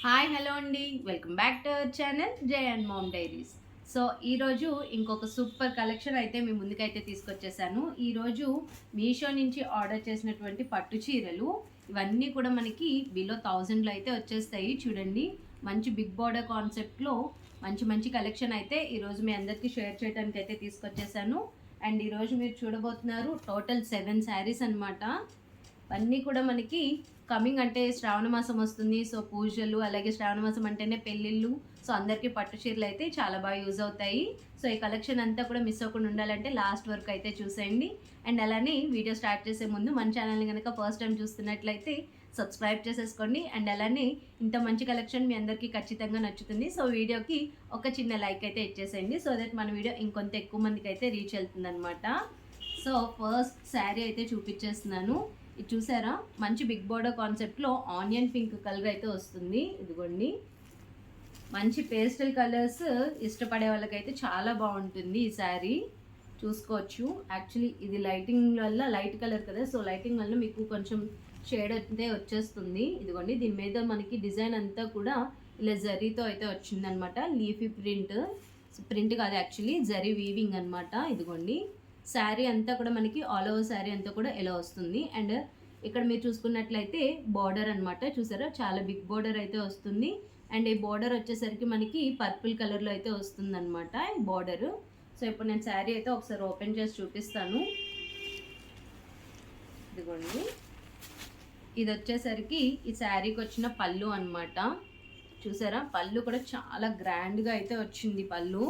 Hi hello అండి, welcome back to our channel జై and mom diaries. So ఈరోజు ఇంకొక సూపర్ కలెక్షన్ అయితే మీ ముందుకైతే తీసుకొచ్చేసాను. ఈరోజు మీషో నుంచి ఆర్డర్ చేసినటువంటి పట్టు చీరలు ఇవన్నీ కూడా మనకి బిలో 1000లో అయితే వచ్చేస్తాయి. చూడండి, మంచి బిగ్ బార్డర్ కాన్సెప్ట్లో మంచి మంచి కలెక్షన్ అయితే ఈరోజు మీ అందరికీ షేర్ చేయడానికి అయితే తీసుకొచ్చేసాను. అండ్ ఈరోజు మీరు చూడబోతున్నారు టోటల్ 7 శారీస్ అనమాట. అన్నీ కూడా మనకి కమింగ్ అంటే శ్రావణ మాసం వస్తుంది. సో పూజలు, అలాగే శ్రావణ మాసం అంటేనే పెళ్ళిళ్ళు. సో అందరికీ పట్టు చీరలు అయితే చాలా బాగా యూజ్ అవుతాయి. సో ఈ కలెక్షన్ అంతా కూడా మిస్ అవ్వకుండా ఉండాలంటే లాస్ట్ వరకు అయితే చూసేయండి. అండ్ అలానే వీడియో స్టార్ట్ చేసే ముందు మన ఛానల్ని కనుక ఫస్ట్ టైం చూస్తున్నట్లయితే సబ్స్క్రైబ్ చేసేసుకోండి. అండ్ అలానే ఇంత మంచి కలెక్షన్ మీ అందరికీ ఖచ్చితంగా నచ్చుతుంది. సో వీడియోకి ఒక చిన్న లైక్ అయితే ఇచ్చేసేయండి, సో దట్ మన వీడియో ఇంకొంత ఎక్కువ మందికి అయితే రీచ్ వెళ్తుంది అనమాట. సో ఫస్ట్ శారీ అయితే చూపించేస్తున్నాను. ఇది చూసారా, మంచి బిగ్ బోర్డర్ కాన్సెప్ట్లో ఆనియన్ పింక్ కలర్ అయితే వస్తుంది. ఇదిగోండి, మంచి పేస్టల్ కలర్స్ ఇష్టపడే వాళ్ళకైతే చాలా బాగుంటుంది ఈ శారీ. చూసుకోవచ్చు, యాక్చువల్లీ ఇది లైటింగ్ వల్ల లైట్ కలర్ కదా, సో లైటింగ్ వల్ల మీకు కొంచెం షేడ్ అయితే వచ్చేస్తుంది. ఇదిగోండి, దీని మీద మనకి డిజైన్ అంతా కూడా ఇలా జరీతో అయితే వచ్చిందనమాట. లీఫీ ప్రింట్ కాదు, యాక్చువల్లీ జరీ వీవింగ్ అనమాట. ఇదిగోండి, శారీ అంతా కూడా మనకి ఆల్ ఓవర్ శారీ అంతా కూడా ఎలా వస్తుంది. అండ్ ఇక్కడ మీరు చూసుకున్నట్లయితే బార్డర్ అనమాట, చూసారా, చాలా బిగ్ బార్డర్ అయితే వస్తుంది. అండ్ ఈ బార్డర్ వచ్చేసరికి మనకి పర్పుల్ కలర్లో అయితే వస్తుంది అనమాట ఈ బార్డర్. సో ఇప్పుడు నేను శారీ అయితే ఒకసారి ఓపెన్ చేసి చూపిస్తాను. ఇదిగోండి, ఇది వచ్చేసరికి ఈ శారీకి వచ్చిన పళ్ళు అనమాట. చూసారా, పళ్ళు కూడా చాలా గ్రాండ్గా అయితే వచ్చింది పళ్ళు.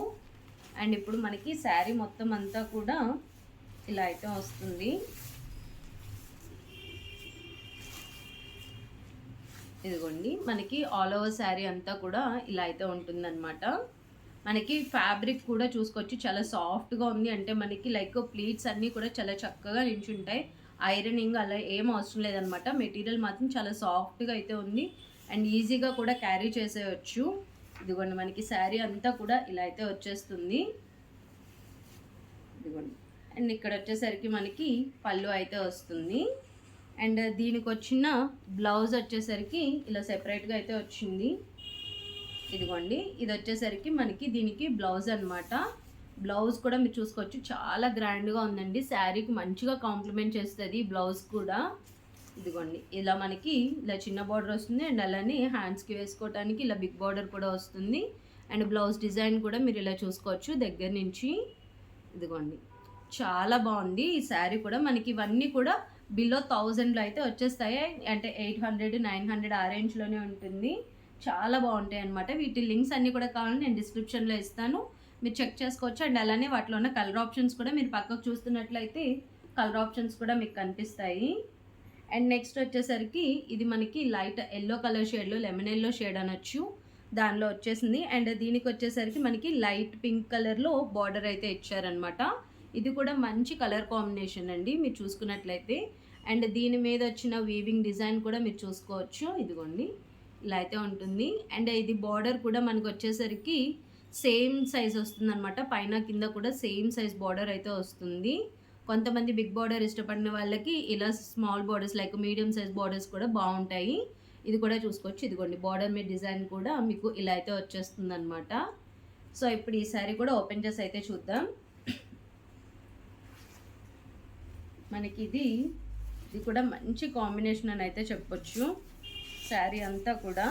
అండ్ ఇప్పుడు మనకి శారీ మొత్తం అంతా కూడా ఇలా అయితే వస్తుంది. ఇదిగోండి, మనకి ఆల్ ఓవర్ శారీ అంతా కూడా ఇలా అయితే ఉంటుందన్నమాట. మనకి ఫ్యాబ్రిక్ కూడా చూసుకోవచ్చు, చాలా సాఫ్ట్గా ఉంది. అంటే మనకి లైక్ ప్లీట్స్ అన్నీ కూడా చాలా చక్కగా నించుంటాయి. ఐరనింగ్ అలా ఏం అవసరం లేదనమాట. మెటీరియల్ మాత్రం చాలా సాఫ్ట్గా అయితే ఉంది. అండ్ ఈజీగా కూడా క్యారీ చేసేయచ్చు. ఇదిగోండి, మనకి శారీ అంతా కూడా ఇలా అయితే వచ్చేస్తుంది. ఇదిగోండి, అండ్ ఇక్కడ వచ్చేసరికి మనకి పళ్ళు అయితే వస్తుంది. అండ్ దీనికి వచ్చిన బ్లౌజ్ వచ్చేసరికి ఇలా సెపరేట్గా అయితే వచ్చింది. ఇదిగోండి, ఇది వచ్చేసరికి మనకి దీనికి బ్లౌజ్ అనమాట. బ్లౌజ్ కూడా మీరు చూసుకోవచ్చు, చాలా గ్రాండ్గా ఉందండి. శారీకి మంచిగా కాంప్లిమెంట్ చేస్తుంది బ్లౌజ్ కూడా. ఇదిగోండి, ఇలా మనకి ఇలా చిన్న బార్డర్ వస్తుంది. అండ్ అలానే హ్యాండ్స్కి వేసుకోవడానికి ఇలా బిగ్ బార్డర్ కూడా వస్తుంది. అండ్ బ్లౌజ్ డిజైన్ కూడా మీరు ఇలా చూసుకోవచ్చు దగ్గర నుంచి. ఇదిగోండి, చాలా బాగుంది ఈ శారీ కూడా. మనకి ఇవన్నీ కూడా బిలో 1000లో అయితే వచ్చేస్తాయి. అంటే 800, 900 ఆ రేంజ్లోనే ఉంటుంది. చాలా బాగుంటాయి అనమాట. వీటి లింక్స్ అన్నీ కూడా కావాలని నేను డిస్క్రిప్షన్లో ఇస్తాను, మీరు చెక్ చేసుకోవచ్చు. అండ్ అలానే వాటిలో ఉన్న కలర్ ఆప్షన్స్ కూడా మీరు పక్కకు చూస్తున్నట్లయితే కలర్ ఆప్షన్స్ కూడా మీకు కనిపిస్తాయి. అండ్ నెక్స్ట్ వచ్చేసరికి ఇది మనకి లైట్ ఎల్లో కలర్ షేడ్లో, లెమన్ ఎల్లో షేడ్ అనొచ్చు, దానిలో వచ్చేసింది. అండ్ దీనికి వచ్చేసరికి మనకి లైట్ పింక్ కలర్లో బార్డర్ అయితే ఇచ్చారనమాట. ఇది కూడా మంచి కలర్ కాంబినేషన్ అండి మీరు చూసుకున్నట్లయితే. అండ్ దీని మీద వచ్చిన వీవింగ్ డిజైన్ కూడా మీరు చూసుకోవచ్చు. ఇదిగోండి, ఇలా అయితే ఉంటుంది. అండ్ ఇది బార్డర్ కూడా మనకు వచ్చేసరికి సేమ్ సైజ్ వస్తుంది అనమాట. పైన కింద కూడా సేమ్ సైజ్ బార్డర్ అయితే వస్తుంది. కొంతమంది బిగ్ బార్డర్ ఇష్టపడిన వాళ్ళకి ఇలా small borders like medium size borders కూడా బాగుంటాయి. ఇది కూడా చూసుకోవచ్చు. ఇదిగోండి, బార్డర్ మీద డిజైన్ కూడా మీకు ఇలా అయితే వచ్చేస్తుంది అనమాట. సో ఇప్పుడు ఈ శారీ కూడా ఓపెన్ చేసి అయితే చూద్దాం. మనకి ఇది కూడా మంచి కాంబినేషన్ అని అయితే చెప్పొచ్చు. శారీ అంతా కూడా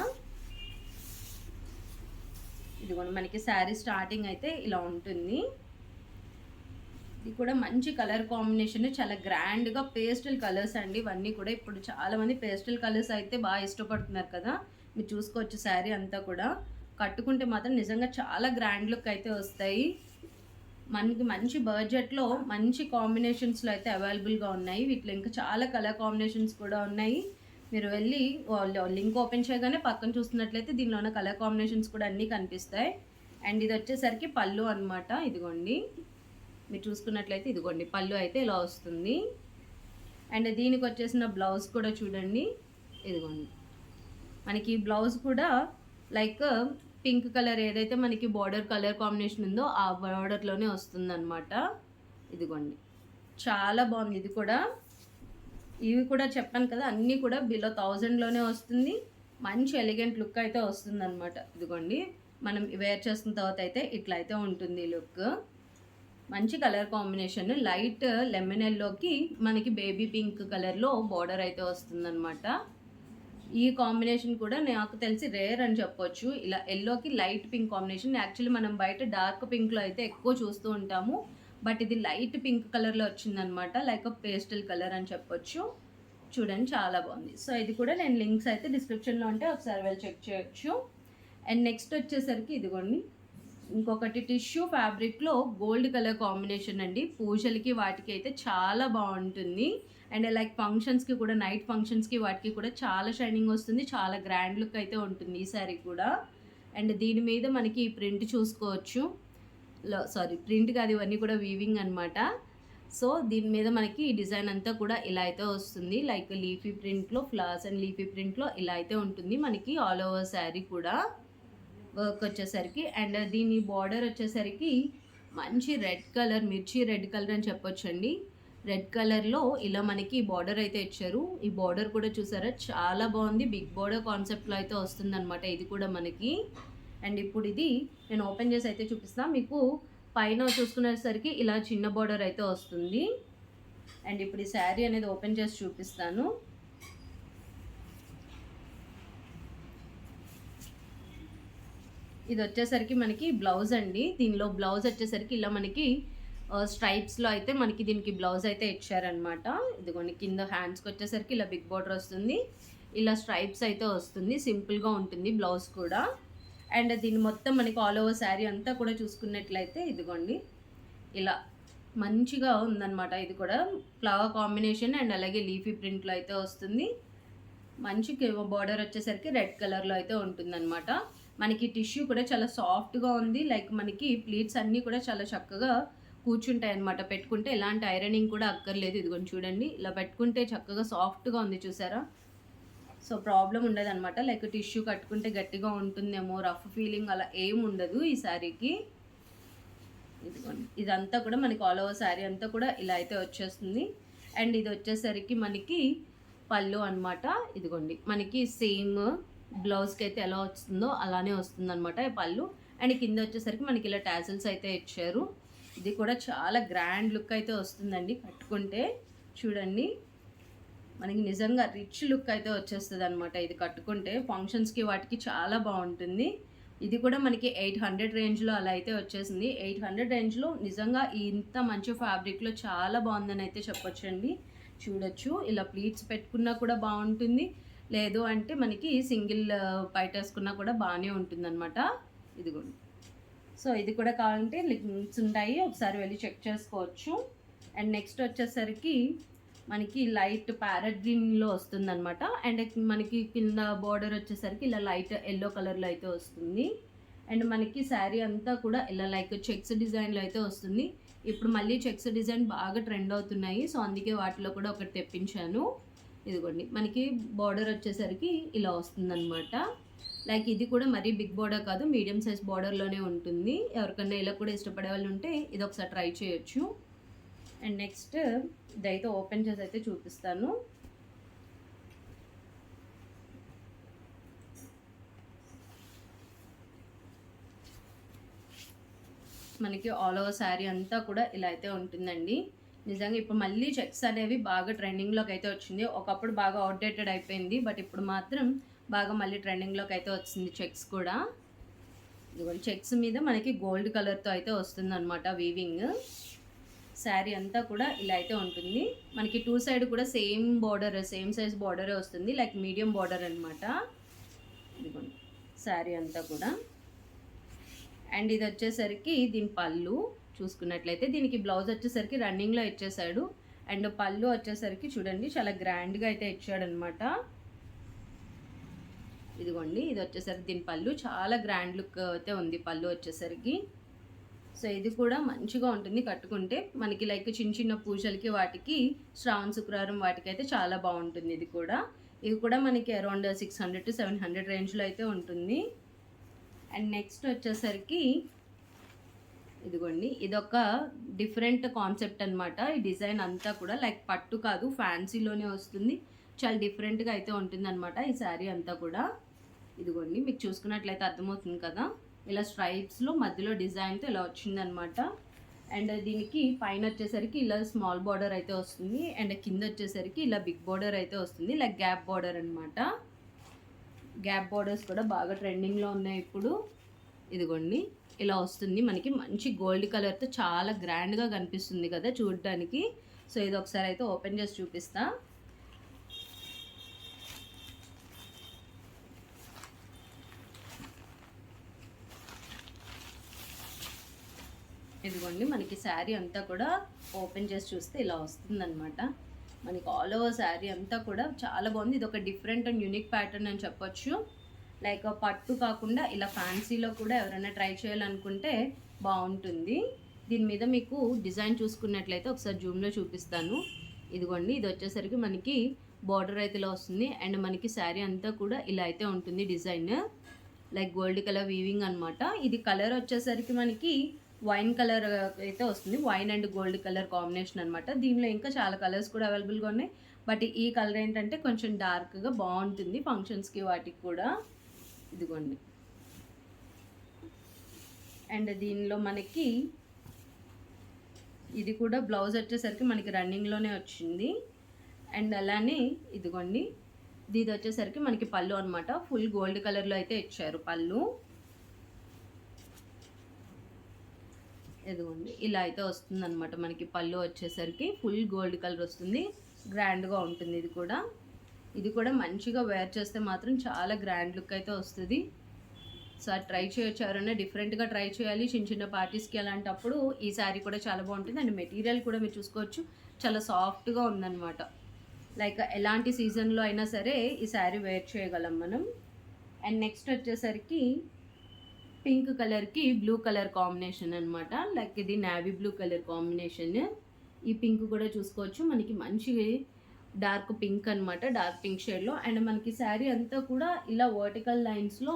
ఇదిగోండి, మనకి శారీ స్టార్టింగ్ అయితే ఇలా ఉంటుంది. ఇది కూడా మంచి కలర్ కాంబినేషన్, చాలా గ్రాండ్గా పేస్టల్ కలర్స్ అండి ఇవన్నీ కూడా. ఇప్పుడు చాలామంది పేస్టల్ కలర్స్ అయితే బాగా ఇష్టపడుతున్నారు కదా, మీరు చూసుకోవచ్చు. శారీ అంతా కూడా కట్టుకుంటే మాత్రం నిజంగా చాలా గ్రాండ్ లుక్ అయితే వస్తాయి. మనకి మంచి బడ్జెట్లో మంచి కాంబినేషన్స్లో అయితే అవైలబుల్గా ఉన్నాయి. వీటిలో ఇంకా చాలా కలర్ కాంబినేషన్స్ కూడా ఉన్నాయి. మీరు వెళ్ళి లింక్ ఓపెన్ చేయగానే పక్కన చూస్తున్నట్లయితే దీనిలో ఉన్న కలర్ కాంబినేషన్స్ కూడా అన్నీ కనిపిస్తాయి. అండ్ ఇది వచ్చేసరికి పళ్ళు అనమాట. ఇదిగోండి, మీరు చూసుకున్నట్లయితే ఇదిగోండి పళ్ళు అయితే ఇలా వస్తుంది. అండ్ దీనికి వచ్చేసిన బ్లౌజ్ కూడా చూడండి. ఇదిగోండి, మనకి బ్లౌజ్ కూడా లైక్ పింక్ కలర్ ఏదైతే మనకి బార్డర్ కలర్ కాంబినేషన్ ఉందో ఆ బార్డర్లోనే వస్తుందన్నమాట. ఇదిగోండి, చాలా బాగుంది. ఇది కూడా, ఇవి కూడా చెప్పాను కదా, అన్నీ కూడా బిలో 1000లోనే వస్తుంది. మంచి ఎలిగెంట్ లుక్ అయితే వస్తుందన్నమాట. ఇదిగోండి మనం వేర్ చేసిన తర్వాత అయితే ఇట్లా అయితే ఉంటుంది లుక్. మంచి కలర్ కాంబినేషన్, లైట్ లెమన్ ఎల్లోకి మనకి బేబీ పింక్ కలర్లో బార్డర్ అయితే వస్తుందన్నమాట. ఈ కాంబినేషన్ కూడా నాకు తెలిసి రేర్ అని చెప్పొచ్చు. ఇలా ఎల్లోకి లైట్ పింక్ కాంబినేషన్. యాక్చువల్లీ మనం బయట డార్క్ పింక్లో అయితే ఎక్కువ చూస్తూ ఉంటాము, బట్ ఇది లైట్ పింక్ కలర్లో వచ్చిందనమాట, లైక్ పేస్టల్ కలర్ అని చెప్పొచ్చు. చూడండి చాలా బాగుంది. సో ఇది కూడా నేను లింక్స్ అయితే డిస్క్రిప్షన్లో ఉంటే ఒకసారి వెళ్ళి చెక్ చేయొచ్చు. అండ్ నెక్స్ట్ వచ్చేసరికి ఇదిగోండి ఇంకొకటి టిష్యూ ఫ్యాబ్రిక్లో గోల్డ్ కలర్ కాంబినేషన్ అండి. పూజలకి వాటికి అయితే చాలా బాగుంటుంది. అండ్ లైక్ ఫంక్షన్స్కి కూడా, నైట్ ఫంక్షన్స్కి వాటికి కూడా చాలా షైనింగ్ వస్తుంది, చాలా గ్రాండ్ లుక్ అయితే ఉంటుంది ఈ సారీ కూడా. అండ్ దీని మీద మనకి ప్రింట్ చూసుకోవచ్చు. ప్రింట్ కాదు, ఇవన్నీ కూడా వీవింగ్ అనమాట. సో దీని మీద మనకి ఈ డిజైన్ అంతా కూడా ఇలా అయితే వస్తుంది, లైక్ లీఫీ ప్రింట్లో, ఫ్లవర్స్ అండ్ లీఫీ ప్రింట్లో ఇలా అయితే ఉంటుంది మనకి ఆల్ ఓవర్ శారీ కూడా వర్క్ వచ్చేసరికి. అండ్ దీని బార్డర్ వచ్చేసరికి మంచి రెడ్ కలర్, మిర్చి రెడ్ కలర్ అని చెప్పొచ్చండి. రెడ్ కలర్లో ఇలా మనకి బార్డర్ అయితే ఇచ్చారు. ఈ బార్డర్ కూడా చూసారా చాలా బాగుంది, బిగ్ బార్డర్ కాన్సెప్ట్లో అయితే వస్తుందన్నమాట ఇది కూడా మనకి. అండ్ ఇప్పుడు ఇది నేను ఓపెన్ చేసి అయితే చూపిస్తాను మీకు. పైన చూసుకునేసరికి ఇలా చిన్న బార్డర్ అయితే వస్తుంది. అండ్ ఇప్పుడు ఈ శారీ అనేది ఓపెన్ చేసి చూపిస్తాను. ఇది వచ్చేసరికి మనకి బ్లౌజ్ అండి. దీనిలో బ్లౌజ్ వచ్చేసరికి ఇలా మనకి స్ట్రైప్స్లో అయితే మనకి దీనికి బ్లౌజ్ అయితే ఇచ్చారనమాట. ఇదిగోండి కింద హ్యాండ్స్కి వచ్చేసరికి ఇలా బిగ్ బార్డర్ వస్తుంది, ఇలా స్ట్రైప్స్ అయితే వస్తుంది, సింపుల్గా ఉంటుంది బ్లౌజ్ కూడా. అండ్ దీన్ని మొత్తం మనకి ఆల్ ఓవర్ శారీ అంతా కూడా చూసుకున్నట్లయితే ఇదిగోండి ఇలా మంచిగా ఉందన్నమాట. ఇది కూడా ఫ్లవర్ కాంబినేషన్ అండ్ అలాగే లీఫీ ప్రింట్లో అయితే వస్తుంది. మంచి బార్డర్ వచ్చేసరికి రెడ్ కలర్లో అయితే ఉంటుందన్నమాట. మనకి టిష్యూ కూడా చాలా సాఫ్ట్గా ఉంది, లైక్ మనకి ప్లీట్స్ అన్నీ కూడా చాలా చక్కగా కూర్చుంటాయి అనమాట. పెట్టుకుంటే ఎలాంటి ఐరనింగ్ కూడా అక్కర్లేదు. ఇదిగోండి చూడండి ఇలా పెట్టుకుంటే చక్కగా సాఫ్ట్గా ఉంది చూసారా. సో ప్రాబ్లం ఉండదు అనమాట, లైక్ టిష్యూ కట్టుకుంటే గట్టిగా ఉంటుందేమో, రఫ్ ఫీలింగ్ అలా ఏమి ఉండదు ఈ శారీకి. ఇదిగోండి ఇదంతా కూడా మనకి ఆల్ ఓవర్ శారీ అంతా కూడా ఇలా అయితే వచ్చేస్తుంది. అండ్ ఇది వచ్చేసరికి మనకి పళ్ళు అనమాట. ఇదిగోండి మనకి సేమ్ బ్లౌజ్కి అయితే ఎలా వస్తుందో అలానే వస్తుంది అనమాట ఈ పళ్ళు. అండ్ కింద వచ్చేసరికి మనకి ఇలా టాసిల్స్ అయితే ఇచ్చారు. ఇది కూడా చాలా గ్రాండ్ లుక్ అయితే వస్తుందండి కట్టుకుంటే. చూడండి మనకి నిజంగా రిచ్ లుక్ అయితే వచ్చేస్తుంది అనమాట ఇది కట్టుకుంటే. ఫంక్షన్స్కి వాటికి చాలా బాగుంటుంది. ఇది కూడా మనకి 800 రేంజ్లో అలా అయితే వచ్చేసింది. 800 రేంజ్లో నిజంగా ఇంత మంచి ఫ్యాబ్రిక్లో చాలా బాగుందని అయితే చెప్పొచ్చండి. చూడొచ్చు ఇలా ప్లీట్స్ పెట్టుకున్నా కూడా బాగుంటుంది, లేదు అంటే మనకి సింగిల్ పైట వేసుకున్నా కూడా బాగానే ఉంటుందన్నమాట. ఇదిగోండి సో ఇది కూడా కావాలంటే లింక్స్ ఉంటాయి, ఒకసారి వెళ్ళి చెక్ చేసుకోవచ్చు. అండ్ నెక్స్ట్ వచ్చేసరికి మనకి లైట్ ప్యారెట్ గ్రీన్లో వస్తుందన్నమాట. అండ్ మనకి కింద బార్డర్ వచ్చేసరికి ఇలా లైట్ ఎల్లో కలర్లో అయితే వస్తుంది. అండ్ మనకి శారీ అంతా కూడా ఇలా లైక్ చెక్స్ డిజైన్లో అయితే వస్తుంది. ఇప్పుడు మళ్ళీ చెక్స్ డిజైన్ బాగా ట్రెండ్ అవుతున్నాయి, సో అందుకే వాటిలో కూడా ఒకటి తెప్పించాను. ఇదిగోండి మనకి బార్డర్ వచ్చేసరికి ఇలా వస్తుందన్నమాట. లైక్ ఇది కూడా మరీ బిగ్ బార్డర్ కాదు, మీడియం సైజ్ బార్డర్లోనే ఉంటుంది. ఎవరికన్నా ఇలా కూడా ఇష్టపడే వాళ్ళు ఉంటే ఇది ఒకసారి ట్రై చేయొచ్చు. అండ్ నెక్స్ట్ ఇదైతే ఓపెన్ చేసి అయితే చూపిస్తాను. మనకి ఆల్ ఓవర్ శారీ అంతా కూడా ఇలా అయితే ఉంటుందండి. నిజంగా ఇప్పుడు మళ్ళీ చెక్స్ అనేవి బాగా ట్రెండింగ్లోకి అయితే వచ్చింది. ఒకప్పుడు బాగా అవుట్డేటెడ్ అయిపోయింది, బట్ ఇప్పుడు మాత్రం బాగా మళ్ళీ ట్రెండింగ్లోకి అయితే వచ్చింది చెక్స్ కూడా. ఇదిగోండి చెక్స్ మీద మనకి గోల్డ్ కలర్తో అయితే వస్తుంది అనమాట వీవింగ్. శారీ అంతా కూడా ఇలా అయితే ఉంటుంది. మనకి టూ సైడ్ కూడా సేమ్ బార్డర్, సేమ్ సైజ్ బార్డరే వస్తుంది, లైక్ మీడియం బార్డర్ అనమాట. ఇదిగోండి శారీ అంతా కూడా. అండ్ ఇది వచ్చేసరికి దీని పళ్ళు చూసుకున్నట్లయితే దీనికి బ్లౌజ్ వచ్చేసరికి రన్నింగ్లో ఇచ్చేసాడు. అండ్ పళ్ళు వచ్చేసరికి చూడండి చాలా గ్రాండ్గా అయితే ఇచ్చాడనమాట. ఇదిగోండి ఇది వచ్చేసరికి దీని పళ్ళు చాలా గ్రాండ్ లుక్ అయితే ఉంది పళ్ళు వచ్చేసరికి. సో ఇది కూడా మంచిగా ఉంటుంది కట్టుకుంటే. మనకి లైక్ చిన్న చిన్న పూజలకి వాటికి శ్రావణ శుక్రవారం వాటికి అయితే చాలా బాగుంటుంది ఇది కూడా. ఇది కూడా మనకి అరౌండ్ 600 to 700 రేంజ్లో అయితే ఉంటుంది. అండ్ నెక్స్ట్ వచ్చేసరికి ఇదిగోండి ఇదొక డిఫరెంట్ కాన్సెప్ట్ అనమాట. ఈ డిజైన్ అంతా కూడా లైక్ పట్టు కాదు, ఫ్యాన్సీలోనే వస్తుంది, చాలా డిఫరెంట్గా అయితే ఉంటుంది అనమాట ఈ శారీ అంతా కూడా. ఇదిగోండి మీకు చూసుకున్నట్లయితే అర్థమవుతుంది కదా, ఇలా స్ట్రైప్స్లో మధ్యలో డిజైన్తో ఇలా వచ్చిందనమాట. అండ్ దీనికి పైన వచ్చేసరికి ఇలా స్మాల్ బార్డర్ అయితే వస్తుంది, అండ్ కింద వచ్చేసరికి ఇలా బిగ్ బార్డర్ అయితే వస్తుంది, ఇలా గ్యాప్ బార్డర్ అనమాట. గ్యాప్ బార్డర్స్ కూడా బాగా ట్రెండింగ్లో ఉన్నాయి ఇప్పుడు. ఇదిగోండి ఇలా వస్తుంది మనకి, మంచి గోల్డ్ కలర్తో చాలా గ్రాండ్గా కనిపిస్తుంది కదా చూడడానికి. సో ఇది ఒకసారి అయితే ఓపెన్ చేసి చూపిస్తా. ఇదిగోండి మనకి శారీ అంతా కూడా ఓపెన్ చేసి చూస్తే ఇలా వస్తుందన్నమాట. మనకి ఆల్ ఓవర్ శారీ అంతా కూడా చాలా బాగుంది. ఇది ఒక డిఫరెంట్ అండ్ యూనిక్ ప్యాటర్న్ అని చెప్పొచ్చు. లైక్ పట్టు కాకుండా ఇలా ఫ్యాన్సీలో కూడా ఎవరైనా ట్రై చేయాలనుకుంటే బాగుంటుంది. దీని మీద మీకు డిజైన్ చూసుకున్నట్లయితే ఒకసారి జూమ్లో చూపిస్తాను. ఇదిగోండి ఇది వచ్చేసరికి మనకి బార్డర్ అయితే ఇలా వస్తుంది, అండ్ మనకి శారీ అంతా కూడా ఇలా అయితే ఉంటుంది design, like gold colour weaving అనమాట. ఇది కలర్ వచ్చేసరికి మనకి వైన్ కలర్ అయితే వస్తుంది, wine and gold colour combination అనమాట. దీనిలో ఇంకా చాలా కలర్స్ కూడా అవైలబుల్గా ఉన్నాయి, బట్ ఈ కలర్ ఏంటంటే కొంచెం డార్క్గా బాగుంటుంది ఫంక్షన్స్కి వాటికి కూడా. ఇదిగోండి అండ్ దీనిలో మనకి ఇది కూడా బ్లౌజ్ వచ్చేసరికి మనకి రన్నింగ్లోనే వచ్చింది. అండ్ అలానే ఇదిగోండి ఇది వచ్చేసరికి మనకి పళ్ళు అనమాట, ఫుల్ గోల్డ్ కలర్లో అయితే ఇచ్చారు పళ్ళు. ఇదిగోండి ఇలా అయితే వస్తుంది అనమాట మనకి పళ్ళు వచ్చేసరికి ఫుల్ గోల్డ్ కలర్ వస్తుంది, గ్రాండ్గా ఉంటుంది. ఇది కూడా మంచిగా వేర్ చేస్తే మాత్రం చాలా గ్రాండ్ లుక్ అయితే వస్తుంది. సో అది ట్రై చేయొచ్చు, ఎవరైనా డిఫరెంట్గా ట్రై చేయాలి చిన్న చిన్న పార్టీస్కి అలాంటప్పుడు ఈ శారీ కూడా చాలా బాగుంటుంది. అండ్ మెటీరియల్ కూడా మీరు చూసుకోవచ్చు, చాలా సాఫ్ట్గా ఉందన్నమాట. లైక్ ఎలాంటి సీజన్లో అయినా సరే ఈ శారీ వేర్ చేయగలం మనం. అండ్ నెక్స్ట్ వచ్చేసరికి పింక్ కలర్కి బ్లూ కలర్ కాంబినేషన్ అనమాట, లైక్ ఇది నేవీ బ్లూ కలర్ కాంబినేషన్. ఈ పింక్ కూడా చూసుకోవచ్చు మనకి మంచి డార్క్ పింక్ అనమాట, డార్క్ పింక్ షేడ్లో. అండ్ మనకి శారీ అంతా కూడా ఇలా వర్టికల్ లైన్స్లో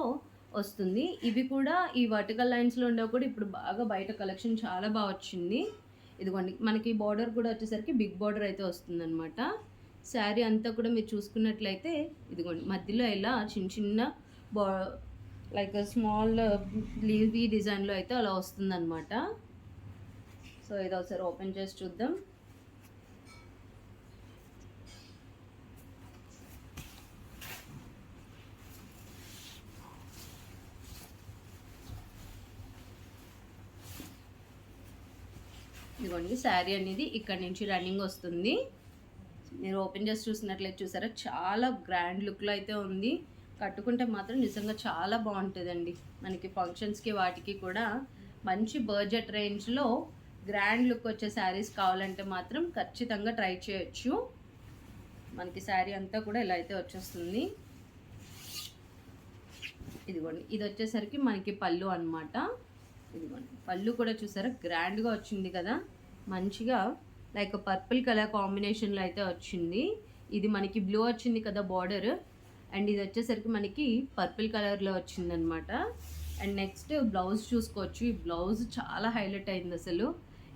వస్తుంది. ఇవి కూడా ఈ వర్టికల్ లైన్స్లో ఉండవు కూడా ఇప్పుడు బాగా బయట కలెక్షన్ చాలా బాగా వచ్చింది. ఇదిగోండి మనకి బార్డర్ కూడా వచ్చేసరికి బిగ్ బార్డర్ అయితే వస్తుందన్నమాట. శారీ అంతా కూడా మీరు చూసుకున్నట్లయితే ఇదిగోండి మధ్యలో ఇలా చిన్న చిన్న లైక్ స్మాల్ లీవీ డిజైన్లో అయితే అలా వస్తుందన్నమాట. సో ఇది ఒకసారి ఓపెన్ చేసి చూద్దాం. ఇదిగోండి శారీ అనేది ఇక్కడ నుంచి రన్నింగ్ వస్తుంది. మీరు ఓపెన్ చేసి చూసినట్లయితే చూసారా చాలా గ్రాండ్ లుక్లో అయితే ఉంది. కట్టుకుంటే మాత్రం నిజంగా చాలా బాగుంటుందండి. మనకి ఫంక్షన్స్కి వాటికి కూడా మంచి బడ్జెట్ రేంజ్లో గ్రాండ్ లుక్ వచ్చే శారీస్ కావాలంటే మాత్రం ఖచ్చితంగా ట్రై చేయొచ్చు. మనకి శారీ అంతా కూడా ఇలా అయితే వచ్చేస్తుంది. ఇదిగోండి ఇది వచ్చేసరికి మనకి పళ్ళు అనమాట. ఇదిగోండి పళ్ళు కూడా చూసారా గ్రాండ్గా వచ్చింది కదా, మంచిగా లైక్ పర్పుల్ కలర్ కాంబినేషన్లో అయితే వచ్చింది. ఇది మనకి బ్లూ వచ్చింది కదా బార్డర్, అండ్ ఇది వచ్చేసరికి మనకి పర్పుల్ కలర్లో వచ్చిందనమాట. అండ్ నెక్స్ట్ బ్లౌజ్ చూసుకోవచ్చు, ఈ బ్లౌజ్ చాలా హైలైట్ అయింది అసలు.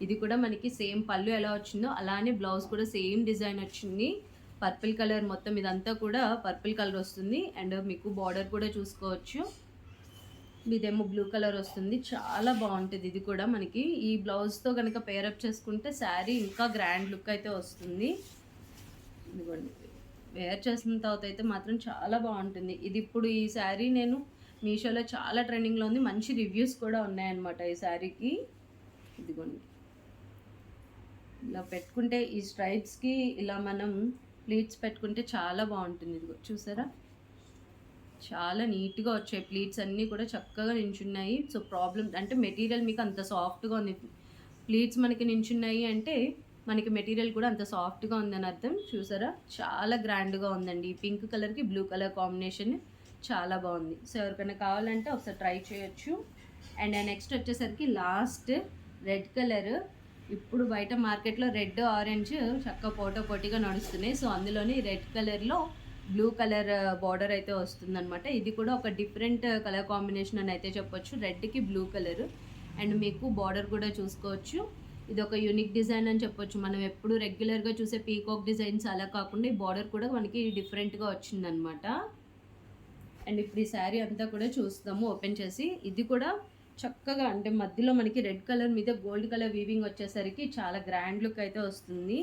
ఇది కూడా మనకి సేమ్ పళ్ళు ఎలా వచ్చిందో అలానే బ్లౌజ్ కూడా సేమ్ డిజైన్ వచ్చింది. పర్పుల్ కలర్ మొత్తం ఇదంతా కూడా పర్పుల్ కలర్ వస్తుంది. అండ్ మీకు బార్డర్ కూడా చూసుకోవచ్చు, ఇదేమో బ్లూ కలర్ వస్తుంది, చాలా బాగుంటుంది. ఇది కూడా మనకి ఈ బ్లౌజ్తో కనుక పేరప్ చేసుకుంటే శారీ ఇంకా గ్రాండ్ లుక్ అయితే వస్తుంది. ఇదిగోండి వేర్ చేసిన తర్వాత అయితే మాత్రం చాలా బాగుంటుంది. ఇది ఇప్పుడు ఈ శారీ నేను మీషోలో చాలా ట్రెండింగ్లో ఉంది, మంచి రివ్యూస్ కూడా ఉన్నాయన్నమాట ఈ శారీకి. ఇదిగోండి ఇలా పెట్టుకుంటే ఈ స్ట్రైప్స్కి ఇలా మనం ప్లీట్స్ పెట్టుకుంటే చాలా బాగుంటుంది. ఇదిగో చూసారా చాలా నీట్గా వచ్చాయి ప్లీట్స్ అన్నీ కూడా చక్కగా నించున్నాయి. సో ప్రాబ్లం అంటే మెటీరియల్ మీకు అంత సాఫ్ట్గా ఉంది, ప్లీట్స్ మనకి నించున్నాయి అంటే మనకి మెటీరియల్ కూడా అంత సాఫ్ట్గా ఉందని అర్థం. చూసారా చాలా గ్రాండ్గా ఉందండి. ఈ పింక్ కలర్కి బ్లూ కలర్ కాంబినేషన్ చాలా బాగుంది. సో ఎవరికైనా కావాలంటే ఒకసారి ట్రై చేయొచ్చు. అండ్ నెక్స్ట్ వచ్చేసరికి లాస్ట్ రెడ్ కలర్. ఇప్పుడు బయట మార్కెట్లో రెడ్ ఆరెంజ్ చక్కగా పోటీగా నడుస్తున్నాయి. సో అందులోని రెడ్ కలర్లో బ్లూ కలర్ బార్డర్ అయితే వస్తుందన్నమాట. ఇది కూడా ఒక డిఫరెంట్ కలర్ కాంబినేషన్ అని అయితే చెప్పొచ్చు, రెడ్కి బ్లూ కలర్. అండ్ మీకు బార్డర్ కూడా చూసుకోవచ్చు, ఇది ఒక యూనిక్ డిజైన్ అని చెప్పొచ్చు. మనం ఎప్పుడు రెగ్యులర్గా చూసే పీకాక్ డిజైన్స్ అలా కాకుండా ఈ బార్డర్ కూడా మనకి డిఫరెంట్గా వచ్చిందనమాట. అండ్ ఇప్పుడు ఈ శారీ అంతా కూడా చూస్తాము ఓపెన్ చేసి. ఇది కూడా చక్కగా అంటే మధ్యలో మనకి రెడ్ కలర్ మీద గోల్డ్ కలర్ వీవింగ్ వచ్చేసరికి చాలా గ్రాండ్ లుక్ అయితే వస్తుంది.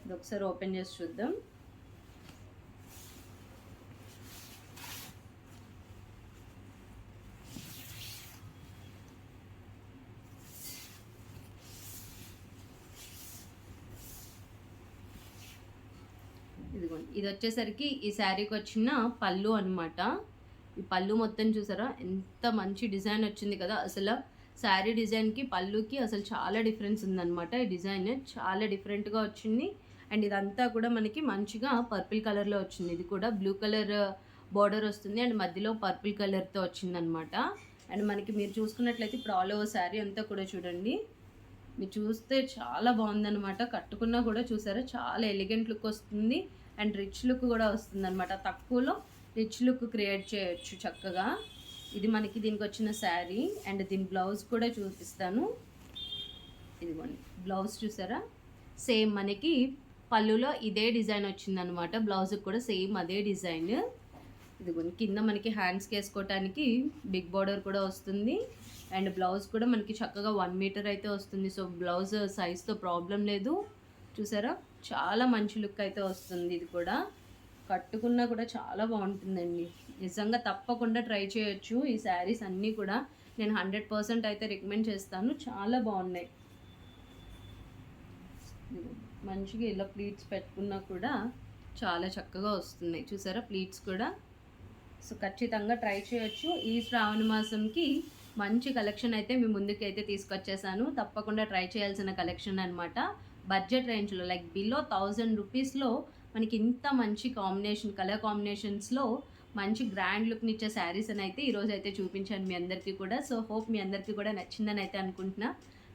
ఇది ఒకసారి ఓపెన్ చేసి చూద్దాం. ఇదిగోండి, ఇది వచ్చేసరికి ఈ శారీకి వచ్చిన పళ్ళు అనమాట. ఈ పళ్ళు మొత్తం చూసారా ఎంత మంచి డిజైన్ వచ్చింది కదా. అసలు శారీ డిజైన్కి పళ్ళుకి అసలు చాలా డిఫరెన్స్ ఉందన్నమాట. ఈ డిజైన్ చాలా డిఫరెంట్గా వచ్చింది. అండ్ ఇదంతా కూడా మనకి మంచిగా పర్పుల్ కలర్లో వచ్చింది. ఇది కూడా బ్లూ కలర్ బార్డర్ వస్తుంది అండ్ మధ్యలో పర్పుల్ కలర్తో వచ్చిందనమాట. అండ్ మనకి మీరు చూసుకున్నట్లయితే ఇప్పుడు ఆల్ ఓవర్ శారీ అంతా కూడా చూడండి, మీరు చూస్తే చాలా బాగుందనమాట. కట్టుకున్నా కూడా చూసారా చాలా ఎలిగెంట్ లుక్ వస్తుంది అండ్ రిచ్ లుక్ కూడా వస్తుంది అనమాట. తక్కువలో రిచ్ లుక్ క్రియేట్ చేయొచ్చు చక్కగా. ఇది మనకి దీనికి వచ్చిన శారీ అండ్ దీని బ్లౌజ్ కూడా చూపిస్తాను. ఇదిగోండి బ్లౌజ్ చూసారా, సేమ్ మనకి పళ్ళులో ఇదే డిజైన్ వచ్చిందనమాట. బ్లౌజ్కి కూడా సేమ్ అదే డిజైన్. ఇదిగోండి కింద మనకి హ్యాండ్స్కి వేసుకోవటానికి బిగ్ బార్డర్ కూడా వస్తుంది అండ్ బ్లౌజ్ కూడా మనకి చక్కగా 1 మీటర్ అయితే వస్తుంది. సో బ్లౌజ్ సైజ్తో ప్రాబ్లం లేదు. చూసారా చాలా మంచి లుక్ అయితే వస్తుంది. ఇది కూడా కట్టుకున్నా కూడా చాలా బాగుంటుందండి. నిజంగా తప్పకుండా ట్రై చేయొచ్చు. ఈ శారీస్ అన్నీ కూడా నేను 100% అయితే రికమెండ్ చేస్తాను. చాలా బాగున్నాయి. మంచిగా ఇలా ప్లీట్స్ పెట్టుకున్నా కూడా చాలా చక్కగా వస్తున్నాయి. చూసారా ప్లీట్స్ కూడా. సో ఖచ్చితంగా ట్రై చేయొచ్చు. ఈ శ్రావణ మాసంకి మంచి కలెక్షన్ అయితే మీ ముందుకు అయితే తీసుకొచ్చేసాను. తప్పకుండా ట్రై చేయాల్సిన కలెక్షన్ అనమాట. బడ్జెట్ రేంజ్లో లైక్ బిలో 1000 రూపీస్లో మనకి ఇంత మంచి కాంబినేషన్ కలర్ కాంబినేషన్స్లో మంచి గ్రాండ్ లుక్ని ఇచ్చే శారీస్ అని అయితే ఈరోజు అయితే చూపించాను మీ అందరికీ కూడా. సో హోప్ మీ అందరికీ కూడా నచ్చిందని అయితే అనుకుంటున్నా.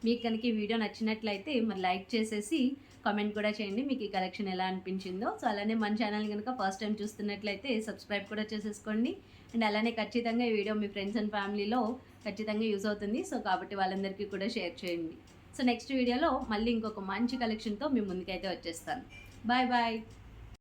మీకు కనుక ఈ వీడియో నచ్చినట్లయితే మరి లైక్ చేసేసి కామెంట్ కూడా చేయండి మీకు ఈ కలెక్షన్ ఎలా అనిపించిందో. సో అలానే మన ఛానల్ కనుక ఫస్ట్ టైం చూస్తున్నట్లయితే సబ్స్క్రైబ్ కూడా చేసేసుకోండి. అండ్ అలానే ఖచ్చితంగా ఈ వీడియో మీ ఫ్రెండ్స్ అండ్ ఫ్యామిలీలో ఖచ్చితంగా యూజ్ అవుతుంది. సో కాబట్టి వాళ్ళందరికీ కూడా షేర్ చేయండి. సో నెక్స్ట్ వీడియోలో మళ్ళీ ఇంకొక మంచి కలెక్షన్తో మీ ముందుకైతే వచ్చేస్తాను. Bye bye.